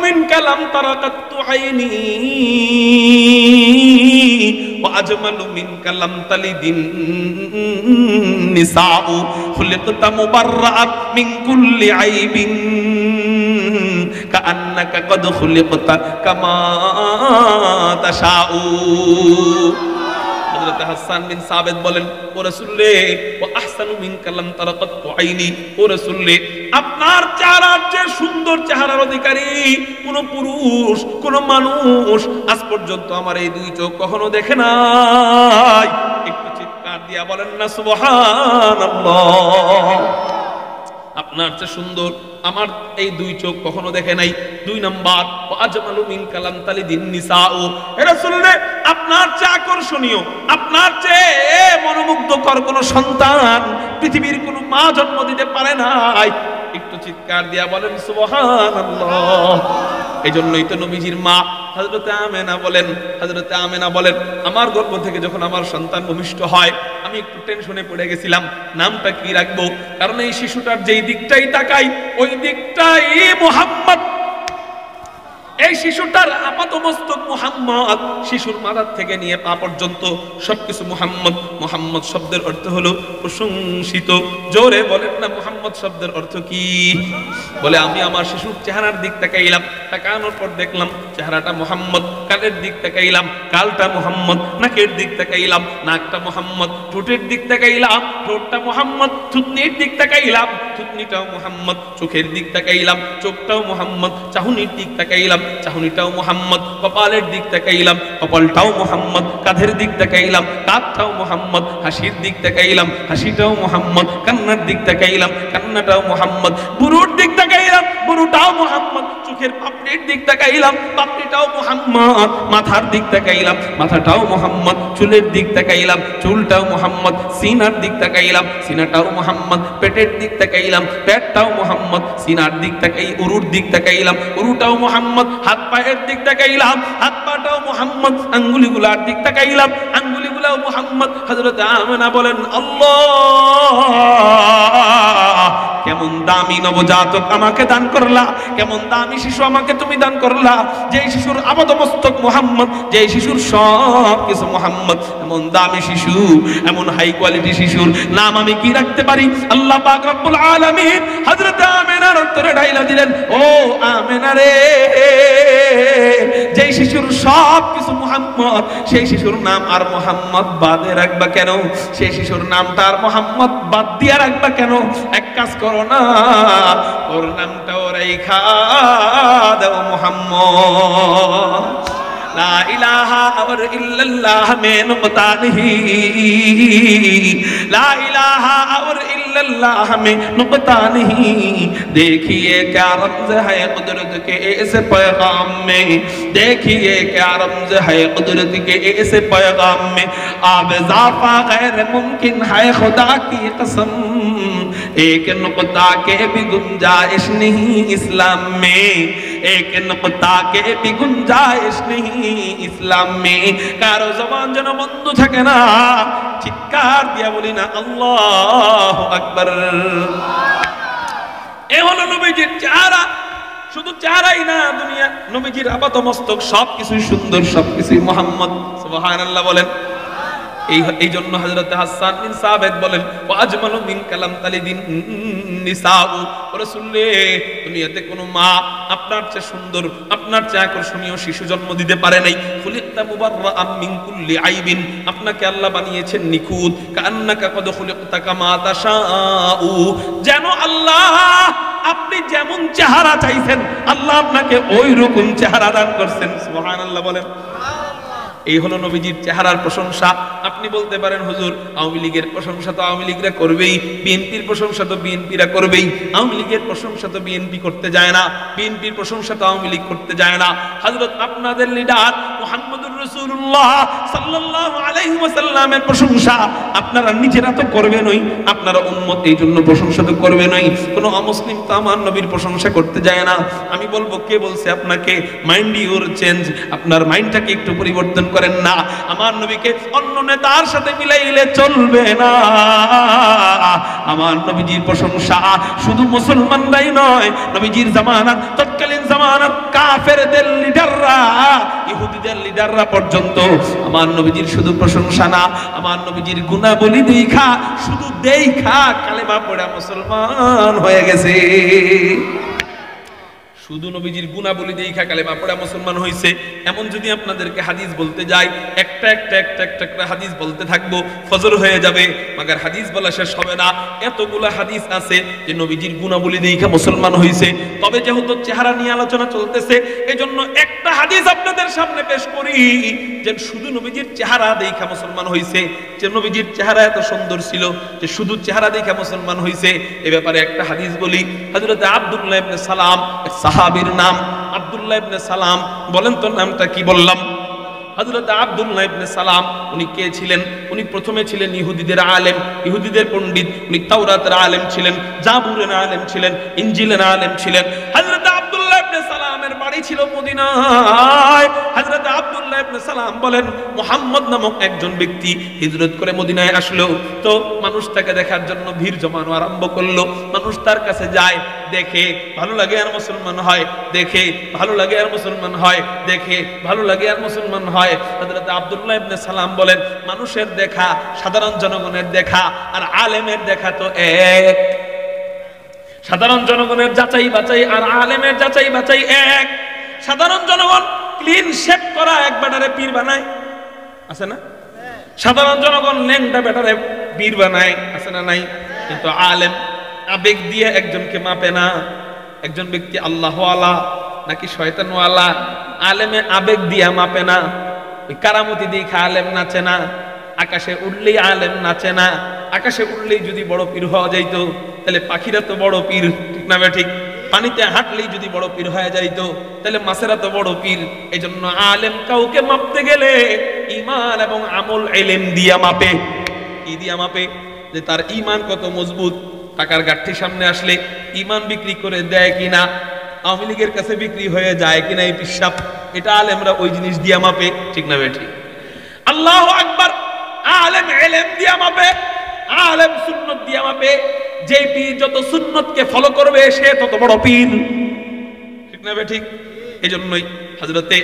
মিনকা লাম তারা কাত্তু আইনি ওয়া আজমালু মিনকা লাম তালিদিন নিসাউ খুলিকতা মুবাররাআত মিন কুল্লি আইবিন কাআন্নাকা কদ খুলিকতা কামা তাশাউ। হযরত হাসান বিন সাবিত বলেন, ও রাসূল রে, ওয়া আহসানু মিনকা লাম তারা কাত্তু আইনি, ও রাসূল রে, আপনার চেহারার যে সুন্দর চেহারার অধিকারী কোন পুরুষ, কোন মানুষ আজ পর্যন্ত আমার এই দুই চোখ কখনো দেখে নাই। একটু চিৎকার দিয়া বলেন না সুবহানাল্লাহ। আপনার চেয়ে সুন্দর আমার এই দুই চোখ কখনো দেখে নাই। দুই নাম্বার, আজমালু মিনকা লাম তালিদিন নিসাউ, হে রাসূল রে, আপনার চেয়ে আকর্ষণীয়, আপনার চেয়ে মনোমুগ্ধকর কোন সন্তান পৃথিবীর কোন মা জন্ম দিতে পারে নাই। একটু চিৎকার দিয়া বলেন সুবহানাল্লাহ। এই জন্যই তো নবীজির মা হযরতে আমেনা বলেন, আমার গর্ভ থেকে যখন আমার সন্তান ভূমিষ্ঠ হয় আমি একটু টেনশনে পড়ে গেছিলাম, নামটা কি রাখবো, কারণ এই শিশুটার যেই দিকটাই তাকাই ওই দিকটাই মুহাম্মদ। এই শিশুটার আপাতমস্তক মুহাম্মদ, শিশুর মাথার থেকে নিয়ে পা পর্যন্ত সবকিছু মুহাম্মদ। মুহাম্মদ শব্দের অর্থ হলো প্রশংসিত। জোরে বলেন না মুহাম্মদ শব্দের অর্থ কি? বলে আমি আমার শিশুর চেহারার দিক তাকাইলাম, তাকানোর পর দেখলাম চেহারাটা মুহাম্মদ। কানের দিক তাকাইলাম, কালটা মুহাম্মদ। নাকের দিক তাকাইলাম, নাকটা মুহাম্মদ। ঠোঁটের দিক তাকাইলাম, ঠোঁটটা মুহাম্মদ। থুতনির দিক তাকাইলাম, থুতনিটাও মুহাম্মদ। চোখের দিক তাকাইলাম, চোখটাও মুহাম্মদ। চাহনির দিক তাকাইলাম, চাহনিটাও মুহাম্মদ। কপালের দিক তাকাইলাম, কপালটাও মুহাম্মদ। কাঁধের দিক তাকাইলাম, কাঁধটাও মুহাম্মদ। হাসির দিক তাকাইলাম, হাসিটাও মুহাম্মদ। কান্নার দিক তাকাইলাম, কান্নাটাও মুহাম্মদ। বুরুর দিক তাকাইলাম, বুরুটাও মুহাম্মদ। চোখের পাপড়ির দিক তাকাইলাম, পাপড়িটাও মুহাম্মদ। মাথার দিক তাকাইলাম, মাথাটাও মুহাম্মদ। চুলের দিক তাকাইলাম, চুলটাও মুহাম্মদ। সিনার দিক তাকাইলাম, সিনাটাও মুহাম্মদ। পেটের দিক তাকাইলাম, পেটটাও মুহাম্মদ। সিনার দিক তাকাই, উরুর দিক তাকাইলাম, উরুটাও মুহাম্মদ। হাত পায়ের দিক তাকাইলাম, হাত পাটাও মুহাম্মদ। আঙ্গুলিগুলার দিক তাকাইলাম, আঙ্গুলিগুলাও মুহাম্মদ। হযরত আমেনা বলেন, আল্লাহ, কেমন দামি নবজাতক আমাকে দান করলা, কেমন দামি শিশু আমাকে তুমি দান করলা, যে শিশুর আপাতমস্তক মুহাম্মদ, যে শিশুর সব কিছু মুহাম্মদ। এমন দামি শিশু, এমন হাই কোয়ালিটি শিশুর নাম আমি কি রাখতে পারি? আল্লাহ পাক রব্বুল আলামিন হযরত আমেনার উত্তরে ঢাইলা দিলেন, ও আমেনা রে, যে শিশুর সব কিছু মুহাম্মদ, সেই শিশুর নাম আর মুহাম্মদ বাদে রাখবা কেন? সেই শিশুর নামটা আর মুহাম্মদ বাদ দিয়া রাখবা কেন? এক কাজ করো না, ওর নামটাও রাইখা দাও মুহাম্মদ। لا إله إلا الله में नुक़ता नहीं, ला इलाहा इल्ला अल्लाह में नुक़ता नहीं। देखिए क्या रमज़ है कुदरत के ऐसे पैगाम में, देखिए क्या रमज़ है कुदरत के ऐसे पैगाम में। अब इज़ाफ़ा गैर मुमकिन है खुदा की कसम, एक नुक़ता के भी गुंजाइश नहीं इस्लाम में, एक नुक़ता के भी गुंजाइश नहीं ইসলাম মে। কারো জবান যেন বন্ধ থাকে না, চিৎকার দিয়া বলি না আল্লাহু আকবার। এ হলো নবীজির চেহারা। শুধু চেহারাই না, দুনিয়া নবীজির আপাতমস্তক সবকিছুই সুন্দর, সবকিছুই মুহাম্মদ। সুবহানাল্লাহ বলেন। এই জন্য হযরত হাসান বিন সাবিত বলেন, ওয়া আজমালু মিনকা লাম তালিদিন নিসাউ, রাসূল রে, দুনিয়াতে কোনো মা আপনার চেয়ে সুন্দর, আপনার চেয়ে আকর্ষণীয় শিশু জন্ম দিতে পারে নাই। খুলিকতা মুবাররাআম মিন কুল্লি আইবিন, আপনাকে আল্লাহ বানিয়েছেন নিখুঁত। কান্নাকা কদ খুলিকতা কামা তাশাউ, যেন আল্লাহ আপনি যেমন চেহারা চাইছেন আল্লাহ আপনাকে ওই রকম চেহারা দান করছেন। সুবহানাল্লাহ বলেন। এই হলো নবীজির চেহারার প্রশংসা। আপনি বলতে পারেন, হুজুর আওয়ামী লীগের প্রশংসা তো আওয়ামী লীগরা করবেই, বিএনপির প্রশংসা তো বিএনপিরা করবেই। আওয়ামী লীগের প্রশংসা তো বিএনপি করতে যায় না, বিএনপির প্রশংসা তো আওয়ামী লীগ করতে যায় না। হযরত আপনাদের লিডার মুহাম্মদুর রাসূলুল্লাহ সাল্লাল্লাহু আলাইহি ওয়াসাল্লামের প্রশংসা আপনারা নিজেরা তো করবেনই, আপনারা উম্মত এই জন্য প্রশংসা তো করবেনই। কোনো অমুসলিম তো আমার নবীর প্রশংসা করতে যায় না। আমি বলবো, কে বলছে আপনাকে? মাইন্ড ইউর চেঞ্জ, আপনার মাইন্ডটাকে একটু পরিবর্তন করেন না। আমার নবীকে অন্য নেতার সাথে মিলাইলে চলবে না। আমার নবীজির প্রশংসা শুধু মুসলমানরাই নয়, নবীজির জামানার তৎকালীন জামানার কাফেরদের লিডাররা, ইহুদিদের লিডাররা পর্যন্ত আমার নবীজির শুধু প্রশংসা না, আমার নবীজির গুণাবলী দেখা, শুধু দেখা কালেমা পড়ে মুসলমান হয়ে গেছে। শুধু নবীজির গুণাবলী দেখা কালেমা পড়া মুসলমান হয়েছে। এমন যদি আপনাদেরকে হাদিস বলতে যাই, একটা একটা হাদিস বলতে থাকবো, ফজর হয়ে যাবে, মাগার হাদিস বলা শেষ হবে না। এতগুলা হাদিস আছে যে নবীজির গুণাবলী দেখা মুসলমান হয়েছে। তবে যেহেতু চেহারা নিয়ে আলোচনা চলতেছে, এজন্য একটা হাদিস আপনাদের সামনে পেশ করি যে শুধু নবীজির চেহারা দেখা মুসলমান হয়েছে, যে নবীজির চেহারা এত সুন্দর ছিল যে শুধু চেহারা দেখা মুসলমান হয়েছে। এ ব্যাপারে একটা হাদিস বলি। হযরত আব্দুল্লাহ ইবনে সালাম, সাহাবীর নাম আব্দুল্লাহ ইবনে সালাম। বলেন তো নামটা কি বললাম? হযরত আব্দুল্লাহ ইবনে সালাম উনি কে ছিলেন? উনি প্রথমে ছিলেন ইহুদিদের আলেম, ইহুদিদের পণ্ডিত। উনি তাওরাতের আলেম ছিলেন, জাবুরের আলেম ছিলেন, ইনজিলের আলেম ছিলেন। হযরত আব্দুল্লাহ ইবনে সালামের বাড়ি ছিল মদিনায়। হযরত আব্দুল্লাহ ইবনে সালাম বলেন, মুহাম্মদ নামক একজন ব্যক্তি হিজরত করে মদিনায় আসলো। তো মানুষ তাকে দেখার জন্য ভিড় জমানো আরম্ভ করলো। মানুষ তার কাছে যায়, দেখে ভালো লাগে আর মুসলমান হয়, দেখে ভালো লাগে আর মুসলমান হয়, দেখে ভালো লাগে আর মুসলমান হয়। হযরত আব্দুল্লাহ ইবনে সালাম বলেন, মানুষের দেখা, সাধারণ জনগণের দেখা আর আলেমের দেখা তো এক। সাধারণ জনগণের যাচাই বাছাই আর আলেমের যাচাই বাছাই এক। সাধারণ জনগণ ক্লিন শেভ করা এক ব্যাটারে পীর বানায়, আছে না? সাধারণ জনগণ ল্যাংটা ব্যাটারে পীর বানায়, আছে না নাই? কিন্তু আলেম আবেগ দিয়ে একজনকে মাপে না। একজন ব্যক্তি আল্লাহওয়ালা নাকি শয়তানওয়ালা, আলেমে আবেগ দিয়া মাপে না। ওই কারামতি দিয়ে আলেম নাচে না। আকাশে উড়লেই আলেম নাচে না। আকাশে উড়লেই যদি বড় পীর হওয়া যাইতো তাহলে পাখিরা তো বড় পীর, ঠিক না ঠিক? পানিতে হাঁটলেই যদি বড় পীর হয়ে যাইতো তাহলে মাছেরা তো বড় পীর। এই জন্য আলেম কাউকে মাপতে গেলে ঈমান এবং আমল ইলম দিয়া মাপে। কি দিয়া মাপে? যে তার ঈমান কত মজবুত। টাকার গাঠি সামনে আসলে ঈমান বিক্রি করে দেয় কিনা, আওয়ামী লীগের কাছে বিক্রি হয়ে যায় কিনা এই পিশাব, এটা আলেমরা ওই জিনিস দিয়া মাপে, ঠিক না ঠিক? আল্লাহু আকবার। আলেম ইলম দিয়া মাপে, আলেম সুন্নাত দিয়া মাপে। যে পীর যত সুন্নতকে ফলো করবে সে তত বড় পীর, ঠিক না ঠিক? এজন্যই হযরতে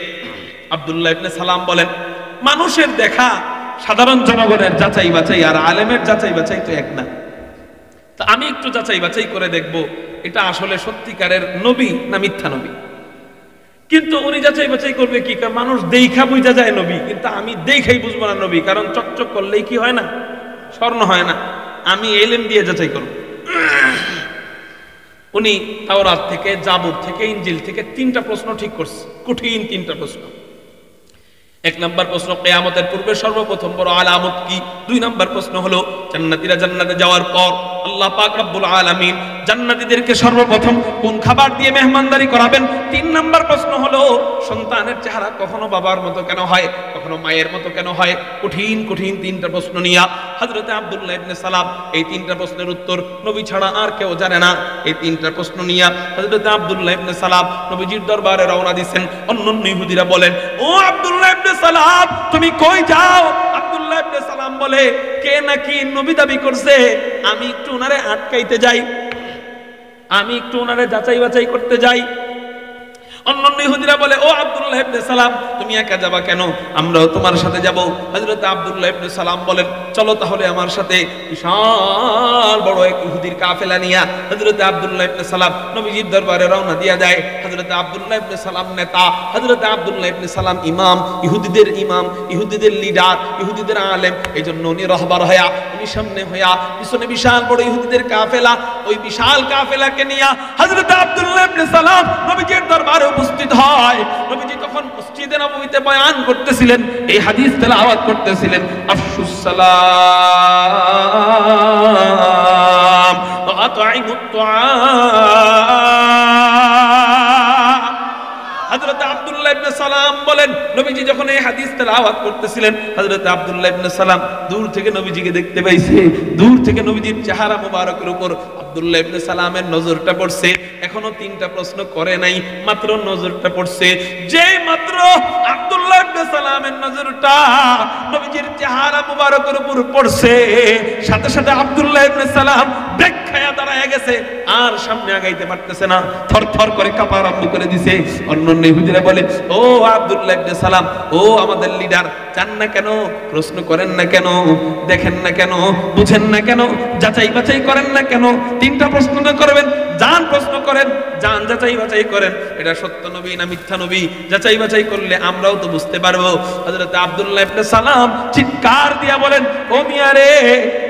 আব্দুল্লাহ ইবনে সালাম বলেন, মানুষের দেখা, সাধারণ জনগণের যাচাই বাছাই আর আলেমের যাচাই বাছাই তো এক না। তা আমি একটু যাচাই বাছাই করে দেখব এটা আসলে সত্যিকারের নবী না মিথ্যা নবী। কিন্তু উনি যাচাই বাছাই করবে কি? মানুষ দেখা বুঝা যায় নবী, কিন্তু আমি দেখাই বুঝবো না নবী, কারণ চকচক করলেই কি হয় না? স্বর্ণ হয় না। আমি ইলম দিয়ে যাচাই করব। উনি তাওরাত থেকে, জাবুর থেকে, ইনজিল থেকে 3টা প্রশ্ন ঠিক করছে, কঠিন 3টা প্রশ্ন। 1 নম্বর প্রশ্ন, কিয়ামতের পূর্বে সর্বপ্রথম বড় আলামত কি? 2 নম্বর প্রশ্ন হলো জান্নাতীরা জান্নাতে যাওয়ার পর আল্লাহ পাক রব্বুল আলামিন জান্নাতীদেরকে সর্বপ্রথম কোন খাবার দিয়ে মেহমানদারি করাবেন? 3 নম্বর প্রশ্ন হলো সন্তানের চেহারা কখনো বাবার মতো কেন হয়, কখনো মায়ের মতো কেন হয়? কঠিন কঠিন 3টা প্রশ্ন নিয়ে হযরতে আব্দুল্লাহ ইবনে সালাম এই 3টা প্রশ্নের উত্তর নবী ছাড়া আর কেউ জানে না। এই 3টা প্রশ্ন নিয়ে হযরতে আব্দুল্লাহ ইবনে সালাম নবীজির দরবারে রওনা দিয়েছেন। অন্যান্য ইহুদিরা বলেন, ও আব্দুল্লাহ ইবনে সালাম তুমি কই যাও? আব্দুল্লাহ ইবনে সালাম বলে, কে নাকি নবী দাবি করছে, আমি একটু ওনারে আটকাইতে যাই, আমি একটু ওনারে যাচাই বাছাই করতে যাই। অন্যান্য ইহুদিরা বলে, ও আব্দুল্লাহ ইবনে সালাম তুমি একা যাবা কেন? আমরাও তোমার সাথে যাব। হযরত আব্দুল্লাহ ইবনে সালাম বলেন, চলো তাহলে আমার সাথে। বিশাল বড় এক ইহুদির কাফেলা নিয়া হযরত আব্দুল্লাহ ইবনে সালাম নবীজির দরবারে রওনা দিয়া যায়। হযরত আব্দুল্লাহ ইবনে সালাম নেতা, হযরত আব্দুল্লাহ ইবনে সালাম ইমাম, ইহুদিদের লিডার, ইহুদিদের আলেম। এইজন্য উনি রহবার হয়া, উনি সামনে হয়া, পিছনে বিশাল বড় ইহুদিদের কাফেলা। ওই বিশাল কাফেলাকে নিয়া হযরত আব্দুল্লাহ ইবনে সালাম নবীজির দরবারে উপস্থিত হয়। নবীজি তখন মসজিদে নববীতে বয়ান করতেছিলেন, এই হাদিস তেলাওয়াত করতেছিলেন, আফশুস সালাম ওয়া আতঈমুত তুআম। হযরত আব্দুল্লাহ ইবনে সালাম বলেন, নবীজি যখন এই হাদিস তেলাওয়াত করতেছিলেন, হযরত আব্দুল্লাহ ইবনে সালাম দূর থেকে নবীজিকে দেখতে পাইছে। দূর থেকে নবীজির চেহারা মোবারকের উপর আব্দুল্লাহ ইবনে সালামের নজরটা পড়ছে। এখনো 3টা প্রশ্ন করে নাই, মাত্র নজরটা পড়ছে। যেই মাত্র আব্দুল্লাহ ইবনে সালামের নজরটা নবীজির চেহারা মোবারকের উপর পড়ছে, সাথে সাথে আব্দুল্লাহ ইবনে সালাম ব্রেক খায়া দাঁড়ায় গেছে, আর সামনে আগাইতে পারতেছে না, থরথর করে কাঁপা আরম্ভ করে দিছে। অন্যান্য ইহুদিরা বলে, ও আব্দুল্লাহ ইবনে সালাম, ও আমাদের লিডার, জান না কেন, প্রশ্ন করেন না কেন, দেখেন না কেন, বুঝেন না কেন, যাচাই বাছাই করেন না কেন? 3টা প্রশ্ন না করবেন, জান প্রশ্ন করেন, জান যাচাই বাছাই করেন, এটা সত্য নবী না মিথ্যা নবী, যাচাই বাছাই করলে আমরাও তো বুঝতে পারবো। হযরত আব্দুল্লাহ ইবনে সালাম চিৎকার দিয়া বলেন, ও মিয়া রে,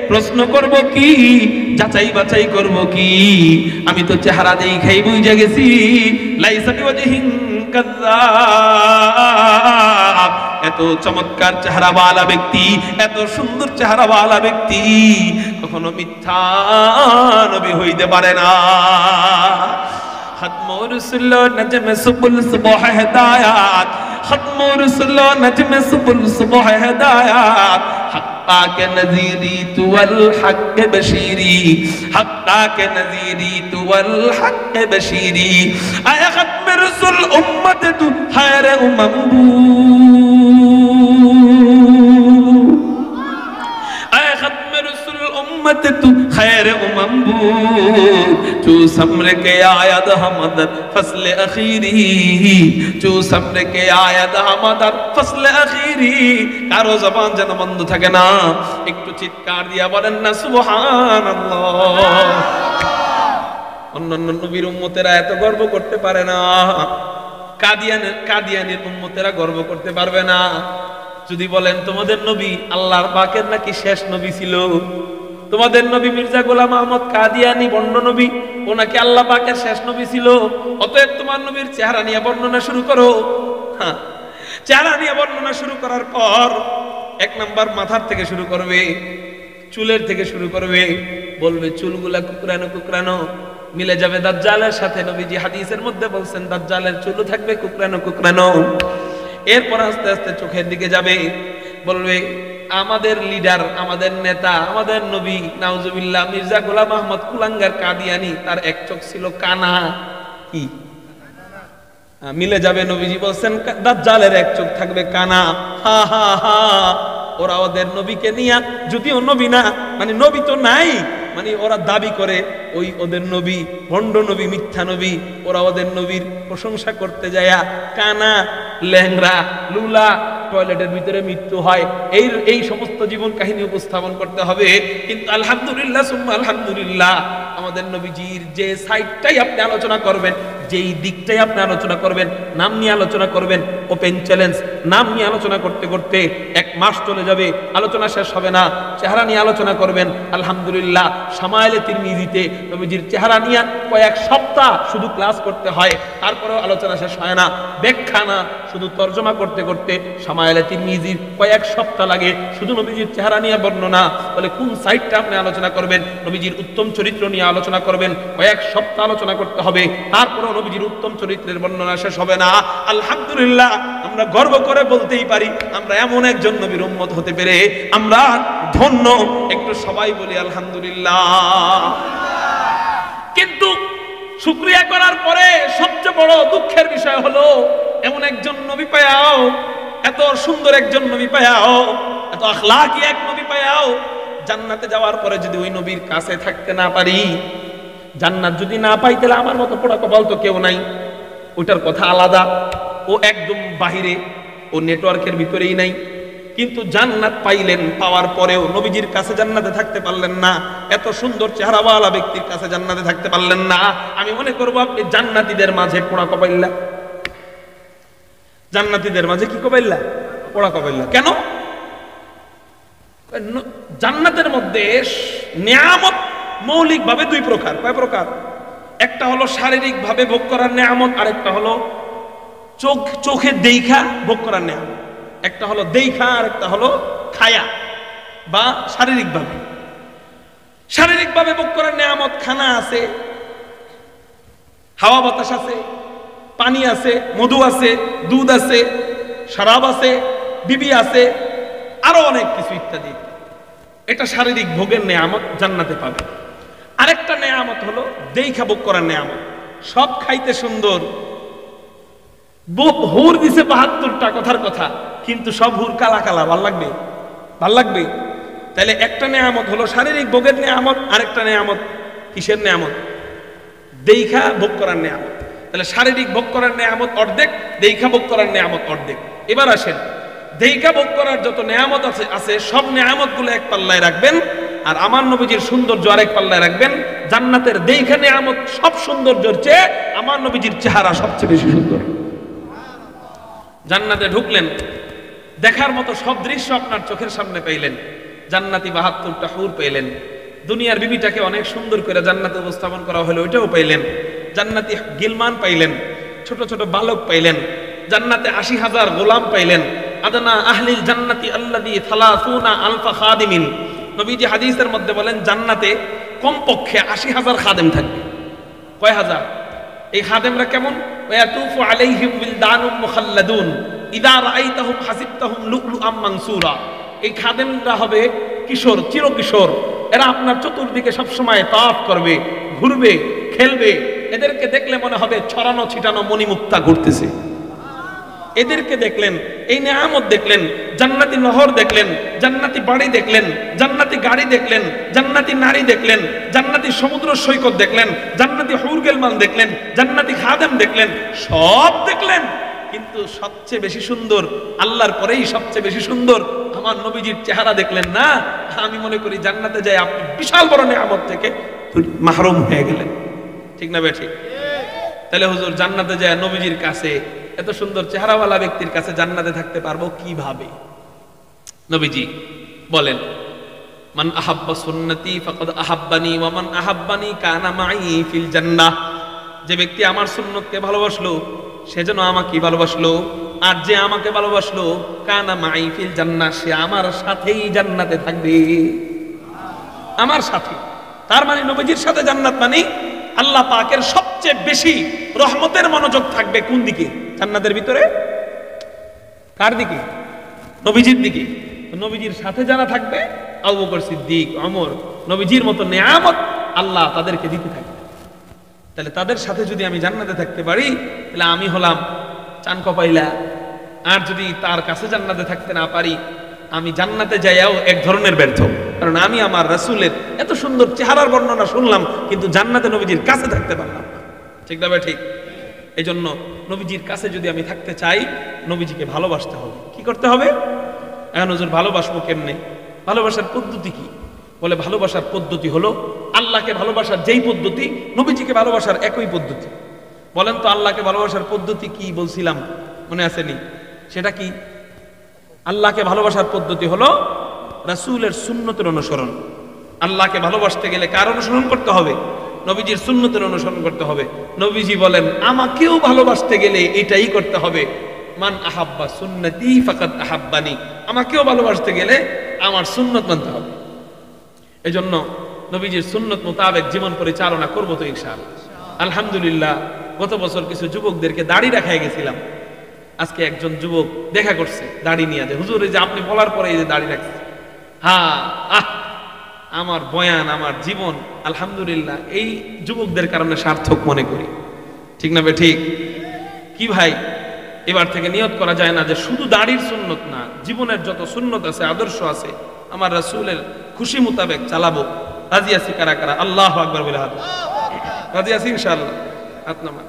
প্রশ্ন করব কি, যাচাই বাছাই করব কি? আমি তো চেহারা দেখাই বুঝে গেছি, লাইসা বিওয়াজহিন কাযাব, এত চমৎকার চেহারাওয়ালা ব্যক্তি, এত সুন্দর চেহারাওয়ালা ব্যক্তি কখনো মিথ্যা নবী হইতে পারে না। খতমে রসুল নজমে সুবুল সুবহ হেদায়াত, খতমে রসুল নজমে সুবুল সুবহ হেদায়াত, হক্কা কে নজিরি তু আল হক বশিরি, হক্কা কে নজিরি তু আল হক বশিরি, আয়া খতমে রসুল উম্মত তু খায়র উম্মম বু, আয়া খতমে রসুল উম্মত তু খায়র উম্মম বু, চু সমর কে আয়াত হামদর ফসল আখিরি, চু সমর কে আয়াত হামদর ফসল আখিরি। কারো জবান যেন বন্ধ থাকে না, একটু চিৎকার দিয়া বলেন না সুবহানাল্লাহ। অন্যান্য নবীর উম্মতেরা এত গর্ব করতে পারে না, কাদিয়ানের উম্মতেরা গর্ব করতে পারবে না। যদি বলেন তোমাদের নবী আল্লাহর পাকের নাকি শেষ নবী ছিল, তোমাদের নবী মির্জা গোলাম আহমদ কাদিয়ানী বন্ড নবী, ও নাকি আল্লাহ পাকের শেষ নবী ছিল, অতএব তোমার নবীর চেহারা নিয়ে বর্ণনা শুরু করো। হ্যাঁ, চেহারা নিয়ে বর্ণনা শুরু করার পর 1 নাম্বার মাথার থেকে শুরু করবে, চুলের থেকে শুরু করবে, বলবে চুলগুলা কুকরানো কুকরানো, মিলে যাবে দাজ্জালের সাথে। নবীজি হাদিসের মধ্যে বলছেন দাজ্জালের চুলও থাকবে কুকরানো কুকরানো। এরপর আস্তে আস্তে চোখের দিকে যাবে, বলবে আমাদের লিডার, আমাদের নেতা, আমাদের নবী নাউজুবিল্লাহ মির্জা গোলাম আহমদ কুলাঙ্গার কাদিয়ানী, তার এক চোখ ছিল কানা। কি মিলে যাবে, নবীজি বলছেন দাজ্জালের এক চোখ থাকবে কানা। হা হা হা, ওরা ওদের নবীকে নিয়া, যদিও নবী না, মানে নবী তো নাই, মানে ওরা দাবি করে ওই ওদের নবী ভণ্ড নবী, মিথ্যা নবী, ওরা ওদের নবীর প্রশংসা করতে যায় কানা, ল্যাংরা, লুলা, টয়লেটের ভিতরে মৃত্যু হয়, এই সমস্ত জীবন কাহিনী উপস্থাপন করতে হবে। কিন্তু আলহামদুলিল্লাহ সুম্মা আলহামদুলিল্লাহ, আমাদের নবীজির যে সাইডটাই আপনি আলোচনা করবেন, যেই দিকটাই আপনি আলোচনা করবেন, নাম নিয়ে আলোচনা করবেন, ওপেন চ্যালেঞ্জ, নাম নিয়ে আলোচনা করতে করতে 1 মাস চলে যাবে, আলোচনা শেষ হবে না। চেহারা নিয়ে আলোচনা করবেন, আলহামদুলিল্লাহ শামায়েলে তিরমিজিতে নবীজির চেহারা নিয়ে কয়েক সপ্তাহ শুধু ক্লাস করতে হয়, তারপরেও আলোচনা শেষ হয় না। ব্যাখ্যা না, শুধু তর্জমা করতে করতে শামায়েলে তিরমিজির কয়েক সপ্তাহ লাগে, শুধু নবীজির চেহারা নিয়ে বর্ণনা। বলে কোন সাইডটা আপনি আলোচনা করবেন? নবীজির উত্তম চরিত্র নিয়ে আলোচনা করবেন, কয়েক সপ্তাহ আলোচনা করতে হবে, তারপরেও নবীজির উত্তম চরিত্রের বর্ণনা শেষ হবে না। আলহামদুলিল্লাহ, আমরা গর্ব করে বলতেই পারি আমরা এমন একজন নবীর উম্মত হতে পেরে আমরা ধন্য। একটু সবাই বলি আলহামদুলিল্লাহ। কিন্তু শুকরিয়া করার পরে সবচেয়ে বড় দুঃখের বিষয় হলো, এমন একজন নবী পায়াও, এত সুন্দর একজন নবী পায়াও, এত আখলাকি এক নবী পায়াও, জান্নাতে যাওয়ার পরে যদি ওই নবীর কাছে থাকতে না পারি, জান্নাত যদি না পাই, তাহলে আমার মতো পোড়া কপাল তো কেউ নাই। ওইটার কথা আলাদা, ও একদম বাহিরে, ও নেটওয়ার্কের ভিতরেই নাই। কিন্তু জান্নাত পাইলেন, পাওয়ার পরেও নবীজির কাছে জান্নাতে থাকতে পারলেন না, এত সুন্দর চেহারাওয়ালা ব্যক্তির কাছে জান্নাতে থাকতে পারলেন না। আমি মনে করবো আপনি জান্নাতীদের মাঝে পোড়া কপাইল্লা। জান্নাতীদের মাঝে কি কপাইল্লা? পোড়া কপাইল্লা। কেন? জান্নাতের মধ্যে নিয়ামত মৌলিকভাবে 2 প্রকার। কয় প্রকার? একটা হলো শারীরিক ভাবে ভোগ করার নিয়ামত, আরেকটা হলো চোখে দেখা ভোগ করার নিয়ামত। একটা হলো দেখা, আর একটা হলো খায়া বা শারীরিক ভাবে। শারীরিক ভাবে ভোগ করার নিয়ামত খানা আছে, হাওয়া বাতাস আছে, পানি আছে, মধু আছে, দুধ আছে, শরাব আছে, বিবি আছে, আরো অনেক কিছু ইত্যাদি। এটা শারীরিক ভোগের নেয়ামত, জান্নাতে পাবে। আরেকটা নেয়ামত হলো দেইখা ভোগ করার নেয়ামত। সব খাইতে সুন্দর, হুর দিছে ৭২টা, কথার কথা, কিন্তু সব হুর কালা কালা, ভাল লাগবে? ভাল লাগবে? তাহলে একটা নেয়ামত হলো শারীরিক ভোগের নেয়ামত, আরেকটা নেয়ামত কিসের নেয়ামত? দেইখা ভোগ করার নেয়ামত। তাহলে শারীরিক ভোগ করার নেয়ামত অর্ধেক, দেইখা ভোগ করার নেয়ামত অর্ধেক। এবার আসেন, দেইখা ভোগ করার যত নেয়ামত আছে সব নেয়ামত গুলো এক পাল্লায় রাখবেন, আর আমার নবীজির সৌন্দর্য আরেক পাল্লায় রাখবেন। জান্নাতের দেইখা নেয়ামত সব সৌন্দর্যের চেয়ে আমার নবীজির চেহারা সবচেয়ে বেশি সুন্দর। জান্নাতে ঢুকলেন, দেখার মতো সব দৃশ্য আপনার চোখের সামনে পাইলেন। জান্নাতি ৭২টা হুর পেলেন। দুনিয়ার বিবিটাকে অনেক সুন্দর করে জান্নাতে উপস্থাপন করা হলো, ওইটাও পাইলেন। জান্নাতি গিলমান পাইলেন, ছোট ছোট বালক পাইলেন। জান্নাতে ৮০,০০০ গোলাম পাইলেন। আদনা আহলিল জান্নাতি আল্লাযী ৩০ আলফা খাদিমিন। নবীজি হাদিসের মধ্যে বলেন জান্নাতে কমপক্ষে ৮০,০০০ খাদেম থাকবে। কয় হাজার? এই খাদেমরা কেমন? ওয়াতুফু আলাইহিম বিলদানুম মুখাল্লাদুন ইযা রাআইতাহুম হাসিবতাহুম লুলুআম মানসুরা। এই খাদেমরা হবে কিশোর, চিরকিশোর। এরা আপনার চতুর্দিকে সবসময় তাওয়াফ করবে, ঘুরবে, খেলবে। এদেরকে দেখলে মনে হবে ছড়ানো ছিটানো মণিমুক্তা ঘুরতেছে। এদেরকে দেখলেন, এই নেয়ামত দেখলেন, জান্নাতি নহর দেখলেন, জান্নাতি বাড়ি দেখলেন, জান্নাতি গাড়ি দেখলেন, জান্নাতি নারী দেখলেন, জান্নাতি সমুদ্র সৈকত দেখলেন, জান্নাতি হুর গিলমান দেখলেন, জান্নাতি খাদেম দেখলেন, সব দেখলেন। কিন্তু সবচেয়ে বেশি সুন্দর, আল্লাহর পরেই সবচেয়ে বেশি সুন্দর আমার নবীজির চেহারা দেখলেন না। আমি মনে করি জান্নাতে যাই আপনি বিশাল বড় নেয়ামত থেকে মাহরুম হয়ে গেলেন। ঠিক না বেঠিক? তাহলে হুজুর জান্নাতে যায় নবীজির কাছে, এত সুন্দর চেহারাওয়ালা ব্যক্তির কাছে জান্নাতে থাকতে পারবো কিভাবে? নবীজি বলেন, মান আহাব্বা সুন্নতি ফাকাদ আহাব্বানি ওয়া মান আহাব্বানি কানা মাই ফিল জান্নাহ। যে ব্যক্তি আমার সুন্নতকে ভালোবাসলো সে যেন আমাকে ভালোবাসলো, আর যে আমাকে ভালোবাসলো কানা মাই ফিল জান্নাহ, সে আমার সাথেই জান্নাতে থাকবে। আমার সাথে, তার মানে নবীজির সাথে জান্নাত মানে আল্লাহ পাকের সবচেয়ে বেশি রহমতের মনোযোগ থাকবে কোন দিকে? জান্নাতের ভিতরে। কার দিকে? নবীজির দিকে। নবীজির সাথে যারা থাকবে, আবু বকর সিদ্দিক, ওমর, নবীজির মতো নেয়ামত আল্লাহ তাদেরকে দিতে থাকবে। তাহলে তাদের সাথে যদি আমি জান্নাতে থাকতে পারি, তাহলে আমি হলাম চান কপাইলা। আর যদি তার কাছে জান্নাতে থাকতে না পারি, আমি জান্নাতে যাইয়াও এক ধরনের ব্যর্থ। কারণ আমি আমার রাসূলের এত সুন্দর চেহারার বর্ণনা শুনলাম, কিন্তু জান্নাতে নবীজির কাছে থাকতে পারলাম না। ঠিক না ঠিক? এই জন্য নবীজির কাছে যদি আমি থাকতে চাই, নবীজিকে ভালোবাসতে হবে। কি করতে হবে? এখন হুজুর ভালোবাসবো কেমনে? ভালোবাসার পদ্ধতি কি? বলে ভালোবাসার পদ্ধতি হলো আল্লাহকে ভালোবাসার যেই পদ্ধতি, নবীজিকে ভালোবাসার একই পদ্ধতি। বলেন তো আল্লাহকে ভালোবাসার পদ্ধতি কি বলছিলাম, মনে আসেনি? সেটা কি? আল্লাহকে ভালোবাসার পদ্ধতি হলো রাসূলের সুন্নতের অনুসরণ। আল্লাহকে ভালোবাসতে গেলে কার অনুসরণ করতে হবে? নবীজির সুন্নতের অনুসরণ করতে হবে। নবীজি বলেন আমাকেও ভালোবাসতে গেলে এটাই করতে হবে, মান আহাব্বা সুন্নতি ফাকাদ আহাব্বানি। আমাকেও ভালোবাসতে গেলে আমার সুন্নত মানতে হবে। এজন্য নবীজির সুন্নত মোতাবেক জীবন পরিচালনা করবো তো ইনশাআল্লাহ। আলহামদুলিল্লাহ, গত বছর কিছু যুবকদেরকে দাড়ি রাখায় গেছিলাম। আজকে একজন যুবক দেখা করছে দাড়ি নিয়ে, যে হুজুর এই যে আপনি বলার পরে এই যে দাড়ি রাখছে, আমার বয়ান, আমার জীবন আলহামদুলিল্লাহ এই যুবকদের কারণে সার্থক মনে করি। ঠিক না ঠিক? কি ভাই, এবার থেকে নিয়ত করা যায় না যে শুধু দাড়ির সুন্নত না, জীবনের যত সুন্নত আছে, আদর্শ আছে, আমার রাসূলের খুশি মোতাবেক চালাবো। রাজি আছি কারা কারা? আল্লাহু আকবার বলে হাত। রাজি আছি ইনশাআল্লাহ? হাত নামান।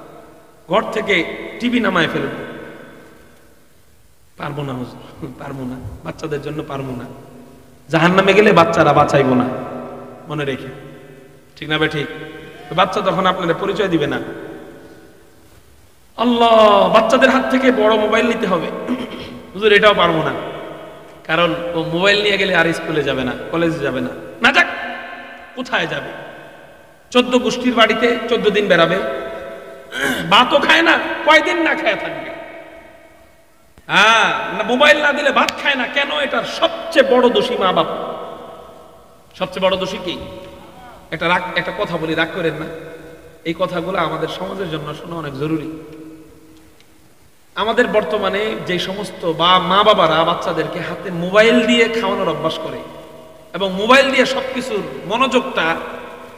ঘর থেকে টিভি নামায় ফেলবো। পারবো না হুজুর, পারবো না, বাচ্চাদের জন্য পারবো না। জাহান্নামে গেলে বাচ্চারা বাঁচাইবো না, মনে রেখে। ঠিক না ঠিক? বাচ্চা তখন আপনারা পরিচয় দিবে না। আল্লাহ, বাচ্চাদের হাত থেকে বড় মোবাইল নিতে হবে। হুজুর এটাও পারবো না, কারণ ও মোবাইল নিয়ে গেলে আর স্কুলে যাবে না, কলেজে যাবে না। না যাক, কোথায় যাবে? 14 গোষ্ঠীর বাড়িতে 14 দিন বেড়াবে, ভাতও খায় না, কয়দিন না খায় থাকবে। মোবাইল না দিলে ভাত খায় না কেন? এটার সবচেয়ে বড় দোষী মা বাপ। সবচেয়ে বড় দোষী কি? একটা কথা বলি, রাগ করেন না। এই কথাগুলো আমাদের সমাজের জন্য শোনা অনেক জরুরি। আমাদের বর্তমানে যে সমস্ত মা বাবারা বাচ্চাদেরকে হাতে মোবাইল দিয়ে খাওয়ানোর অভ্যাস করে এবং মোবাইল দিয়ে সবকিছুর মনোযোগটা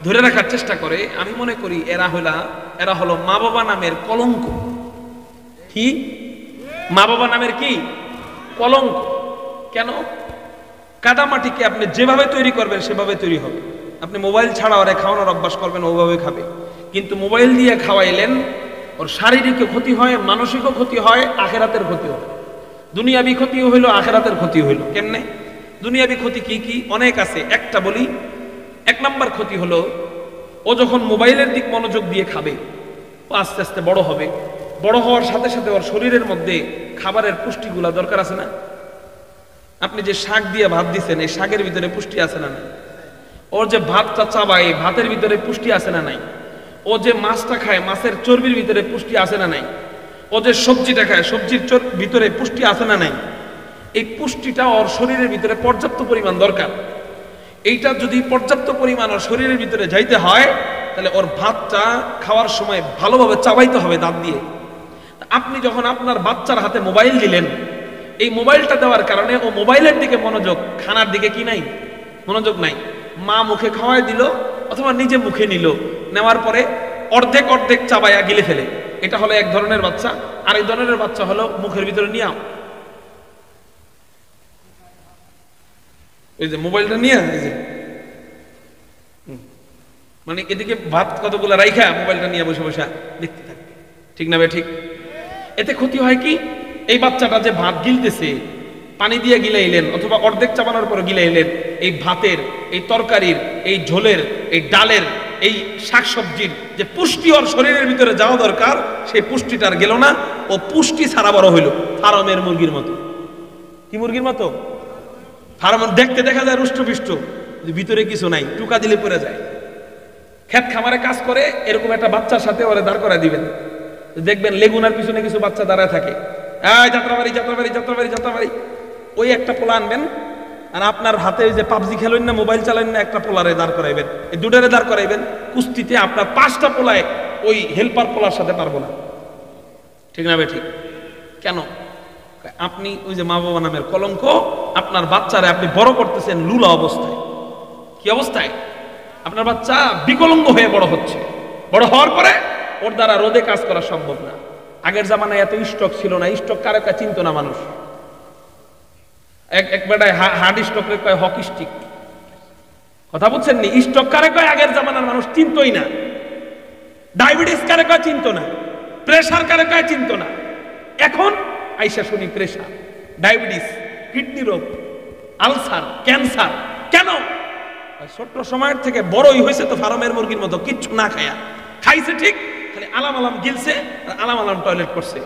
ধরে রাখার চেষ্টা করে, আমি মনে করি এরা হলো মা বাবা নামের কলঙ্ক। কি মা বাবা নামের কি কলঙ্ক? কেন? কাদামাটিকে আপনি যেভাবে তৈরি করবেন সেভাবে তৈরি হবে। আপনি মোবাইল ছাড়া ওরে খাওয়ানোর অভ্যাস করবেন, ওভাবে খাবে। কিন্তু মোবাইল দিয়ে খাওয়াইলেন, ওর শারীরিক ক্ষতি হয়, মানসিক ক্ষতি হয়, আখেরাতের ক্ষতি হয়। দুনিয়াবি ক্ষতি হইল, আখেরাতের ক্ষতি হইল। কেমনে? দুনিয়াবি ক্ষতি কি কি? অনেক আছে, একটা বলি। 1 নম্বর ক্ষতি হলো, ও যখন মোবাইলের দিক মনোযোগ দিয়ে খাবে, ও আস্তে আস্তে বড় হবে। বড় হওয়ার সাথে সাথে ওর শরীরের মধ্যে খাবারের পুষ্টিগুলা দরকার আছে না? আপনি যে শাক দিয়ে ভাত দিচ্ছেন, এই শাকের ভিতরে পুষ্টি আছে না? ওর যে ভাতটা চাবায়, ভাতের ভিতরে পুষ্টি আছে না নাই? ও যে মাছটা খায়, মাছের চর্বির ভিতরে পুষ্টি আছে না নাই? ও যে সবজিটা খায়, সবজির ভিতরে পুষ্টি আছে না নাই? এই পুষ্টিটা ওর শরীরের ভিতরে পর্যাপ্ত পরিমাণ দরকার। এইটা যদি পর্যাপ্ত পরিমাণ ওর শরীরের ভিতরে যাইতে হয়, তাহলে ওর ভাতটা খাওয়ার সময় ভালোভাবে চাবাইতে হবে দাঁত দিয়ে। আপনি যখন আপনার বাচ্চার হাতে মোবাইল দিলেন, এই মোবাইলটা দেওয়ার কারণে ও মোবাইলের দিকে মনোযোগ, খানার দিকে কি নাই? মনোযোগ নাই। মা মুখে খাওয়াই দিল অথবা নিজে মুখে নিল, নেওয়ার পরে অর্ধেক অর্ধেক চাবাইয়া গিলে ফেলে। এটা হলো এক ধরনের বাচ্চা। আরেক ধরনের বাচ্চা হলো মুখের ভিতরে নিয়ে এই যে মোবাইলটা নিয়ে এই যে মানে এদিকে ভাত কতগুলো রাইখা মোবাইলটা নিয়ে বসে বসে দেখতে থাকবে। ঠিক না ভাই? ঠিক। এতে ক্ষতি হয় কি? এই বাচ্চাটা যে ভাত গিলতেছে, পানি দিয়ে গিলাইলেন অথবা অর্ধেক চাবানোর পর গিলাইলেন, এই ভাতের, এই তরকারির, এই ঝোলের, এই ডালের, এই শাকসবজির যে পুষ্টি ওর শরীরের ভিতরে যাওয়া দরকার, সেই পুষ্টিটার গেল না। ও পুষ্টি ছাড়া বড় হইল ফার্মের মুরগির মতো। কি মুরগির মতো? ফার্ম দেখতে দেখা যায় রুষ্টপুষ্ট, ভিতরে কিছু নাই, টুকা দিলে পড়ে যায়। ক্ষেত খামারে কাজ করে এরকম একটা বাচ্চার সাথে ওরে দাঁড় করায় দিবেন, দেখবেন লেগুনার পিছনে কিছু বাচ্চা দাঁড়ায় থাকে, যাত্রাবাড়ি যাত্রাবাড়ি যাত্রাবাড়ি যাত্রাবাড়ি। ওই একটা পোলা আনবেন, আর আপনার হাতে যে পাবজি খেলেন না, মোবাইল চালেন না, একটা পোলারে দাঁড় করাইবেন, এই দুটারে দাঁড় করাইবেন। কুস্তিতে আপনার 5টা পোলায় ওই হেল্পার পোলার সাথে পারবো না। ঠিক না ভাই? ঠিক। কেন? আপনি ওই যে মা বাবা নামের কলঙ্ক, আপনার বাচ্চারে আপনি বড় করতেছেন লুলা অবস্থায়। কি অবস্থায়? আপনার বাচ্চা বিকলঙ্গ হয়ে বড় হচ্ছে। বড় হওয়ার পরে ওর দ্বারা রোদে কাজ করা সম্ভব না। আগের জামানায় এত স্টক ছিল না, স্টক কারে কাছে চিনতো না মানুষ। এক বেটায় হার্ড স্টক রে কয় হকি স্টিক। কথা বুঝছেন নি? স্টক কারে কয় আগের জামানার মানুষ চিনতোই না। ডায়াবেটিস কারে কয় চিনতো না। প্রেসার কারে কয় চিনতো না। এখন আইসা শুনি প্রেসার, ডায়াবেটিস, কিডনি রোগ, আলসার, ক্যান্সার। কেন? ছোট্ট সময়ের থেকে বড়ই হয়েছে তো ফার্মের মুরগির মতো, কিচ্ছু না খায়া। খাইছে ঠিক, খালি আলাম আলাম গিলছে আর আলাম আলাম টয়লেট করছে,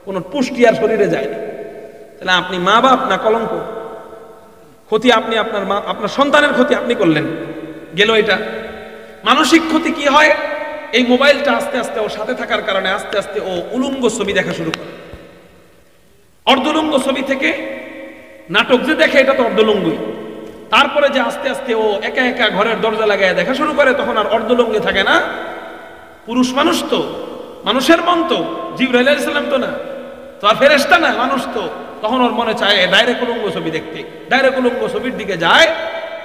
কোনো পুষ্টি আর শরীরে যায়নি। তাহলে আপনি মা বাপ না কলঙ্ক? ক্ষতি আপনি আপনার সন্তানের ক্ষতি আপনি করলেন, গেল এটা। মানসিক ক্ষতি কি হয়? এই মোবাইলটা আস্তে আস্তে ওর সাথে থাকার কারণে আস্তে আস্তে ও উলঙ্গ ছবি দেখা শুরু করে। অর্ধলঙ্গ ছবি থেকে নাটক যে দেখে, এটা তো অর্ধলঙ্গই। তারপরে যে আস্তে আস্তে ও একা একা ঘরের দরজা লাগায় দেখা শুরু করে, তখন আর অর্ধলঙ্গে থাকে না। পুরুষ মানুষ তো, মানুষের মন তো, জিবরাইল আলাইহিস সালাম তো না, তো আর ফেরেশতা না, মানুষ তো। তখন ওর মনে চায় ডাইরেক্ট উলঙ্গ ছবি দেখতে। ডাইরেক্ট উলঙ্গ ছবির দিকে যায়।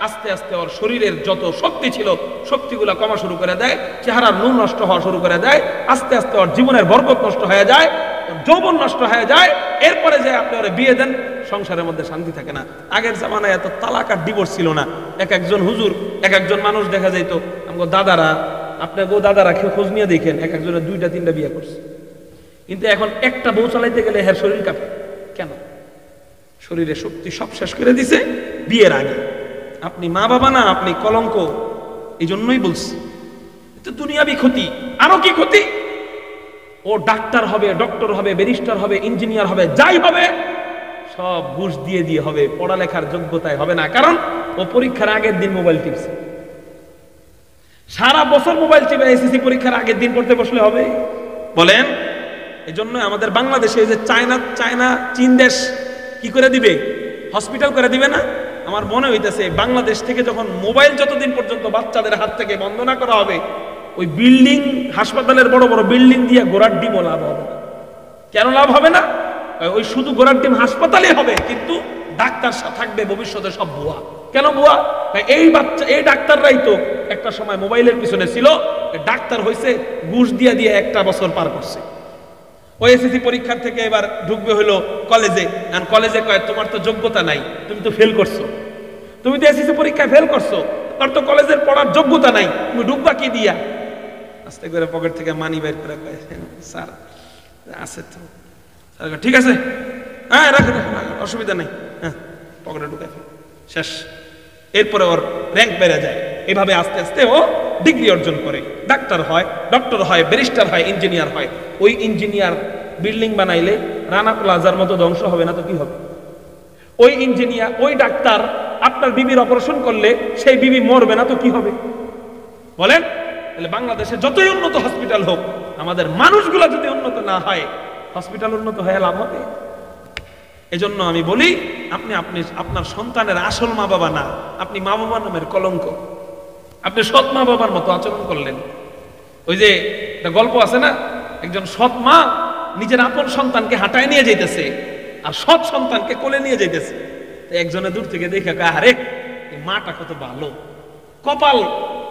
আস্তে আস্তে ওর শরীরের যত শক্তি ছিল শক্তিগুলো কমা শুরু করে দেয়, চেহারার নূর নষ্ট হওয়া শুরু করে দেয়। আস্তে আস্তে ওর জীবনের বরকত নষ্ট হয়ে যায়, যৌবন নষ্ট হয়ে যায়। এরপরে যে আপনি ওরা বিয়ে দেন, সংসারের মধ্যে শান্তি থাকে না। আগের জামানায় এত তালাক আর ডিভোর্স ছিল না। এক একজন হুজুর, এক একজন মানুষ দেখা যাইতো, আমাকে দাদারা, আপনার দাদারা খোঁজ নিয়ে দেখেন, এক একজনের 2টা 3টা বিয়ে করছে। কিন্তু এখন একটা বউ চালাইতে গেলে হ্যাঁ শরীর কাঁপে। কেন? শরীরে শক্তি সব শেষ করে দিছে বিয়ের আগে। আপনি মা বাবা না, আপনি কলঙ্ক। এই জন্যই বলছি, তো দুনিয়াবি ক্ষতি। আরো কি ক্ষতি? ও ডাক্তার হবে, ডক্টর হবে, ব্যারিস্টার হবে, ইঞ্জিনিয়ার হবে, যাই হবে সব ঘুষ দিয়ে দিয়ে হবে, পড়ালেখার যোগ্যতায় হবে না। কারণ ও পরীক্ষার আগের দিন মোবাইল টিপছে, সারা বছর মোবাইল টিপে এসএসসি পরীক্ষার আগের দিন পড়তে বসলে হবে? বলেন। এই জন্য আমাদের বাংলাদেশে যে চায়না চীন দেশ কি করে দিবে? হসপিটাল করে দিবে না? আমার মনে হইতেছে বাংলাদেশ থেকে যখন মোবাইল যতদিন পর্যন্ত বাচ্চাদের হাত থেকে বন্ধ না করা হবে, ওই বিল্ডিং, হাসপাতালের বড় বড় বিল্ডিং দিয়ে ঘোড়ার ডিমও লাভ হবে না। কেন লাভ হবে না? ওই শুধু গোড়ার ডিম হাসপাতালে হবে, কিন্তু ডাক্তার থাকবে ভবিষ্যতে সব ভুয়া। কেন ভুয়া? এই ডাক্তাররাই তো একটা সময় মোবাইলের পিছনে ছিল, ডাক্তার হয়েছে ঘুষ দিয়ে দিয়ে একটা বছর পার করছে। ওই এসএসসি পরীক্ষার থেকে এবার ঢুকবে হলো কলেজে, আর কলেজে কয় তোমার তো যোগ্যতা নাই, তুমি তো ফেল করছো, তুমি তো এসএসসি পরীক্ষায় ফেল করছো, তোমার তো কলেজের পড়ার যোগ্যতা নাই, তুমি ঢুকবা কি দিয়া? আস্তে করে পকেট থেকে মানি বের করে কয় স্যার আছে তো। ঠিক আছে, হ্যাঁ রাখেন, অসুবিধা নেই, হ্যাঁ পকেটে ঢুকাই শেষ। এরপরে ওর র্যাঙ্ক বেড়ে যায়, এভাবে আস্তে আস্তে ও ডিগ্রি অর্জন করে, ডাক্তার হয়, ডক্টর হয়, ব্যারিস্টার হয়, ইঞ্জিনিয়ার হয়। ওই ইঞ্জিনিয়ার বিল্ডিং বানাইলে রানা প্লাজার মতো ধ্বংস হবে না তো কি হবে? ওই ইঞ্জিনিয়ার, ওই ডাক্তার আপনার বিবির অপারেশন করলে সেই বিবি মরবে না তো কি হবে বলেন? তাহলে বাংলাদেশে যতই উন্নত হসপিটাল হোক, আমাদের মানুষগুলো যদি উন্নত না হয়, হসপিটাল উন্নত হয়ে লাভ হবে? এজন্য আমি বলি, আপনি আপনার সন্তানের আসল মা বাবা না, আপনি মা বাবা নামের কলঙ্ক। আপনি সৎ মা বাবার মতো আচরণ করলেন। ওই যে একটা গল্প আছে না, একজন সৎ মা নিজের আপন সন্তানকে হাঁটায় নিয়ে যাইতেছে, আর সৎ সন্তানকে কোলে নিয়ে যাইতেছে। একজনে দূর থেকে দেখে আরে এই মাটা কত ভালো, কপাল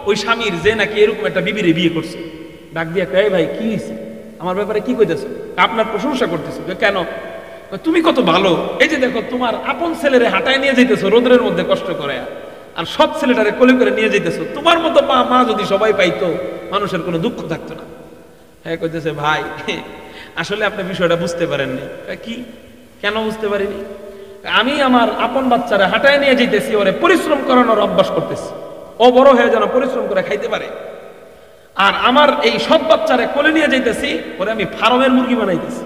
ওই স্বামীর যে নাকি এরকম একটা বিবিরে বিয়ে করছে। ডাক দিয়ে কয় ভাই কি হয়েছে, আমার ব্যাপারে কি কইতেছো? আপনার প্রশংসা করতেছো। কেন? তুমি কত ভালো, এই যে দেখো তোমার আপন ছেলেরে হাঁটায় নিয়ে যাইতেছো রোদ্রের মধ্যে কষ্ট করে, আর সৎ ছেলেটারে কোলে করে নিয়ে যাইতেছো। তোমার মতো মা যদি সবাই পাইতো, মানুষের কোনো দুঃখ থাকতো না। হ্যাঁ কইতেছে ভাই আসলে আপনি বিষয়টা বুঝতে পারেননি। কি? কেন বুঝতে পারিনি? আমি আমার আপন বাচ্চারা হাঁটায় নিয়ে যাইতেছি, ওরে পরিশ্রম করানোর অভ্যাস করতেছি, ও বড় হয়ে যেন পরিশ্রম করে খাইতে পারে। আর আমার এই সৎ বাচ্চারে কোলে নিয়ে যাইতেছি, ওরে আমি ফার্মের মুরগি বানাইতেছি।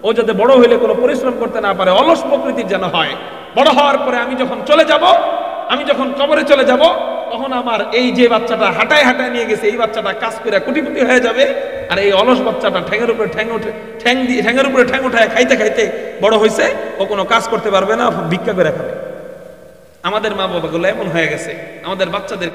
ও যাতে বড় হইলে কোনো পরিশ্রম করতে না পারে, অলস প্রকৃতির যেন হয়। বড় হওয়ার পরে আমি যখন চলে যাব, আমি যখন কবরে চলে যাব, তখন আমার এই যে বাচ্চাটা হাঁটায় হাঁটায় নিয়ে গেছে, এই বাচ্চাটা কাজ করে কোটিপতি হয়ে যাবে, আর এই অলস বাচ্চাটা ঠ্যাঙের উপরে ঠ্যাং উঠায় খাইতে খাইতে বড় হয়েছে, ও কোনো কাজ করতে পারবে না, ভিক্ষা করে খাবে। আমাদের মা বাবাগুলো এমন হয়ে গেছে, আমাদের বাচ্চাদের